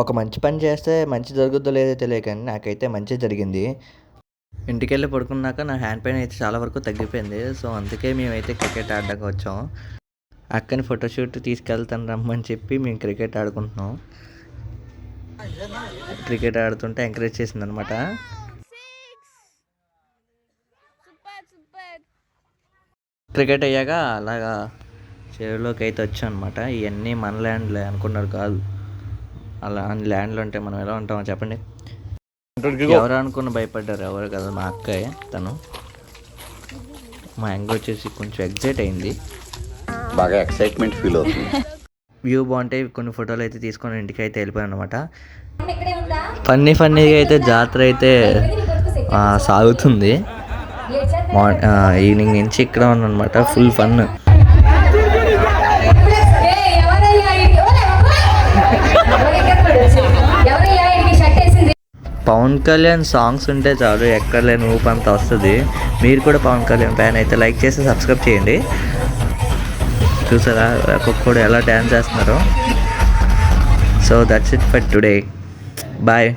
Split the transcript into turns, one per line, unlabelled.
ఒక మంచి పని చేస్తే మంచి జరుగుద్దో లేదో తెలియదు కానీ నాకైతే మంచి జరిగింది. ఇంటికెళ్ళి పడుకున్నాక నా హ్యాండ్ పెయిన్ అయితే చాలా వరకు తగ్గిపోయింది. సో, అందుకే మేమైతే క్రికెట్ ఆడడానికి వచ్చాం. అక్కని ఫోటోషూట్ తీసుకెళ్తాను రమ్మని చెప్పి మేము క్రికెట్ ఆడుకుంటున్నాం. క్రికెట్ ఆడుతుంటే ఎంకరేజ్ చేసిందనమాట. క్రికెట్ అయ్యాక అలాగా చెరువులోకి అయితే వచ్చాం అనమాట. ఇవన్నీ మన ల్యాండ్లే అనుకున్నారు కాదు. అలా ల్యాండ్లో ఉంటే మనం ఎలా ఉంటామో చెప్పండి. ఎవరు అనుకున్న భయపడ్డారు, ఎవరు కదా, మా అక్కయ్య. తను మా యాంగ్ వచ్చేసి కొంచెం ఎగ్జైట్ అయింది,
బాగా ఎక్సైట్మెంట్ ఫీల్ అవుతుంది.
వ్యూ బాగుంటే కొన్ని ఫోటోలు అయితే తీసుకొని ఇంటికి అయితే వెళ్ళిపోయాను అనమాట. ఫన్నీగా అయితే జాతర అయితే సాగుతుంది. ఈవినింగ్ నుంచి ఇక్కడ ఉన్నమాట, full fun. Pawan Kalyan songs ఉంటే చాలు, ఎక్కడ లేని ఊపంతా వస్తుంది. మీరు కూడా పవన్ కళ్యాణ్ ఫ్యాన్ అయితే లైక్ చేసి సబ్స్క్రైబ్ చేయండి. చూసారా ఒక్కొక్కడు ఎలా డ్యాన్స్ చేస్తున్నారో. So that's it for today. Bye.